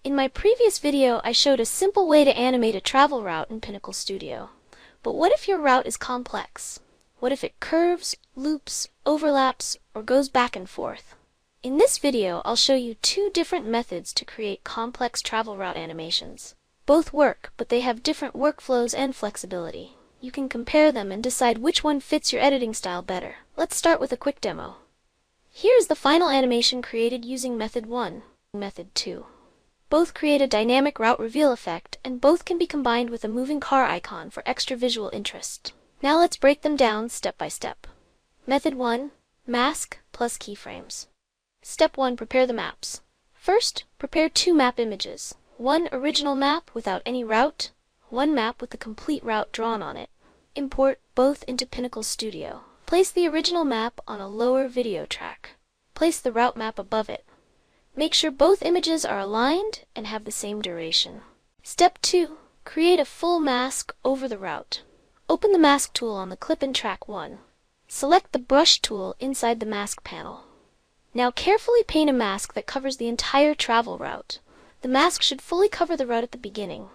In my previous video, I showed a simple way to animate a travel route in Pinnacle Studio. But what if your route is complex? What if it curves, loops, overlaps, or goes back and forth? In this video, I'll show you two different methods to create complex travel route animations. Both work, but they have different workflows and flexibility. You can compare them and decide which one fits your editing style better. Let's start with a quick demo. Here's the final animation created using Method 1, Method 2. Both create a dynamic route reveal effect, and both can be combined with a moving car icon for extra visual interest. Now let's break them down step by step. Method 1, Mask plus Keyframes. Step 1, prepare the maps. First, prepare two map images. One original map without any route, one map with the complete route drawn on it. Import both into Pinnacle Studio. Place the original map on a lower video track. Place the route map above it. Make sure both images are aligned and have the same duration. Step 2. Create a full mask over the route. Open the Mask tool on the clip in track 1. Select the Brush tool inside the Mask panel. Now carefully paint a mask that covers the entire travel route. The mask should fully cover the route at the beginning.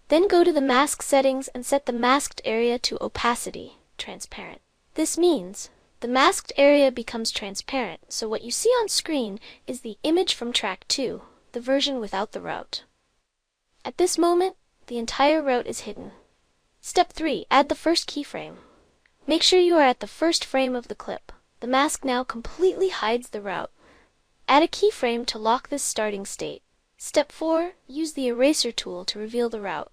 Then go to the mask settings and set the masked area to opacity, transparent. This means the masked area becomes transparent, so what you see on screen is the image from track 2, the version without the route. At this moment, the entire route is hidden. Step 3. Add the first keyframe. Make sure you are at the first frame of the clip. The mask now completely hides the route. Add a keyframe to lock this starting state. Step 4. Use the eraser tool to reveal the route.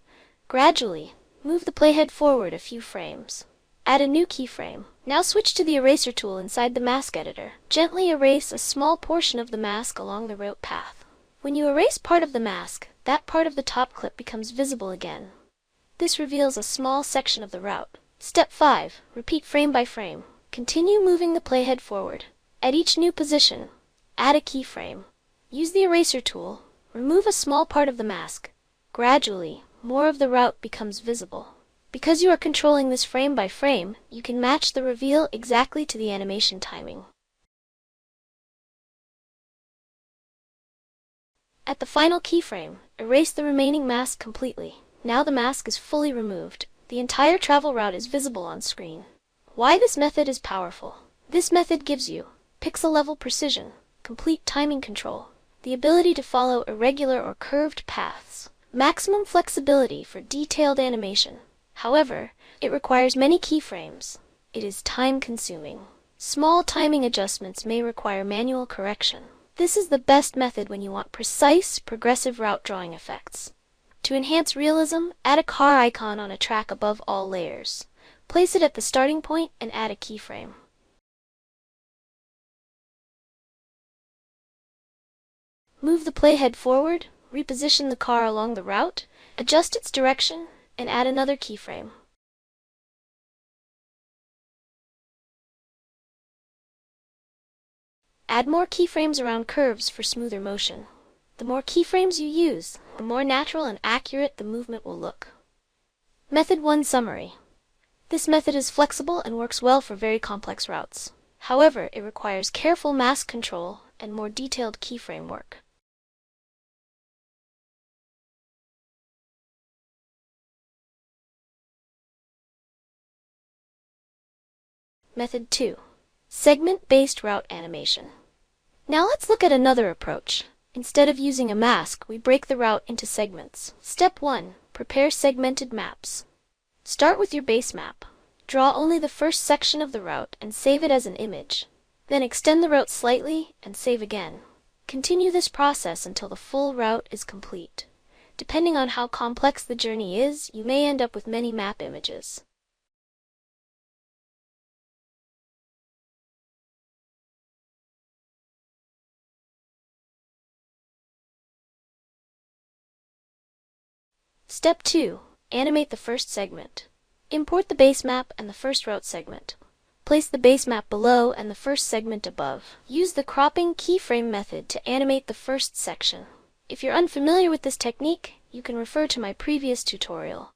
Gradually, move the playhead forward a few frames. Add a new keyframe. Now switch to the eraser tool inside the mask editor. Gently erase a small portion of the mask along the route path. When you erase part of the mask, that part of the top clip becomes visible again. This reveals a small section of the route. Step 5. Repeat frame by frame. Continue moving the playhead forward. At each new position, add a keyframe. Use the eraser tool. Remove a small part of the mask. Gradually, more of the route becomes visible. Because you are controlling this frame by frame, you can match the reveal exactly to the animation timing. At the final keyframe, erase the remaining mask completely. Now the mask is fully removed. The entire travel route is visible on screen. Why this method is powerful? This method gives you pixel-level precision, complete timing control, the ability to follow irregular or curved paths, maximum flexibility for detailed animation. However, it requires many keyframes. It is time-consuming. Small timing adjustments may require manual correction. This is the best method when you want precise, progressive route drawing effects. To enhance realism, add a car icon on a track above all layers. Place it at the starting point and add a keyframe. Move the playhead forward, reposition the car along the route, adjust its direction, and add another keyframe. Add more keyframes around curves for smoother motion. The more keyframes you use, the more natural and accurate the movement will look. Method 1 Summary. This method is flexible and works well for very complex routes. However, it requires careful mask control and more detailed keyframe work. Method 2. Segment-based route animation. Now let's look at another approach. Instead of using a mask, we break the route into segments. Step 1. Prepare segmented maps. Start with your base map. Draw only the first section of the route and save it as an image. Then extend the route slightly and save again. Continue this process until the full route is complete. Depending on how complex the journey is, you may end up with many map images. Step 2. Animate the first segment. Import the base map and the first route segment. Place the base map below and the first segment above. Use the cropping keyframe method to animate the first section. If you're unfamiliar with this technique, you can refer to my previous tutorial.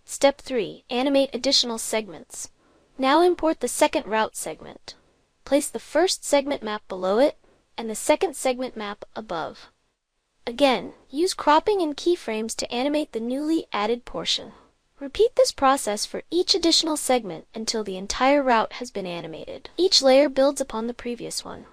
Step 3. Animate additional segments. Now import the second route segment. Place the first segment map below it and the second segment map above. Again, use cropping and keyframes to animate the newly added portion. Repeat this process for each additional segment until the entire route has been animated. Each layer builds upon the previous one.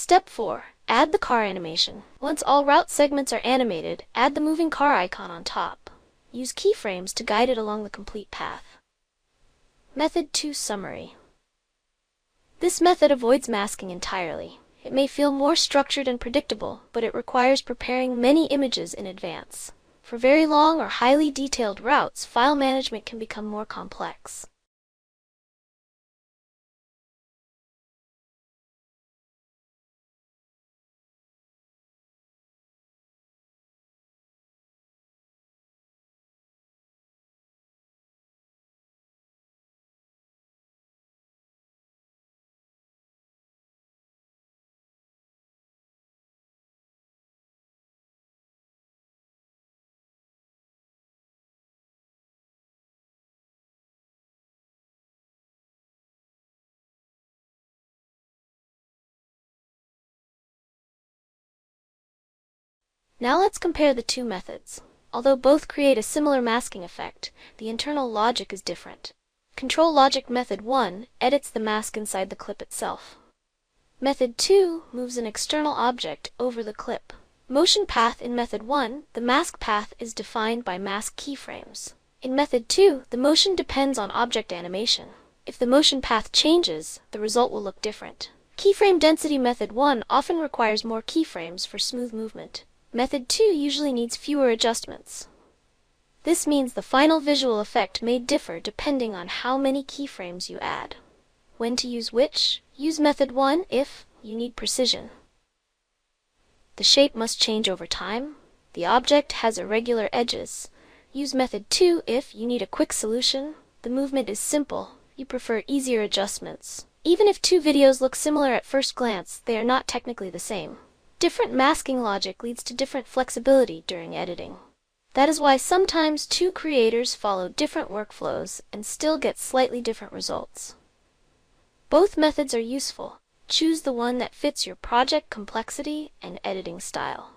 Step 4. Add the car animation. Once all route segments are animated, add the moving car icon on top. Use keyframes to guide it along the complete path. Method 2 Summary. This method avoids masking entirely. It may feel more structured and predictable, but it requires preparing many images in advance. For very long or highly detailed routes, file management can become more complex. Now let's compare the two methods. Although both create a similar masking effect, the internal logic is different. Control Logic Method 1 edits the mask inside the clip itself. Method 2 moves an external object over the clip. Motion path in Method 1, the mask path is defined by mask keyframes. In Method 2, the motion depends on object animation. If the motion path changes, the result will look different. Keyframe Density Method 1 often requires more keyframes for smooth movement. Method 2 usually needs fewer adjustments. This means the final visual effect may differ depending on how many keyframes you add. When to use which? Use Method 1 if you need precision. The shape must change over time. The object has irregular edges. Use Method 2 if you need a quick solution. The movement is simple. You prefer easier adjustments. Even if two videos look similar at first glance, they are not technically the same. Different masking logic leads to different flexibility during editing. That is why sometimes two creators follow different workflows and still get slightly different results. Both methods are useful. Choose the one that fits your project complexity and editing style.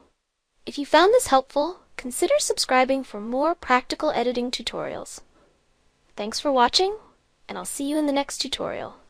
If you found this helpful, consider subscribing for more practical editing tutorials. Thanks for watching, and I'll see you in the next tutorial.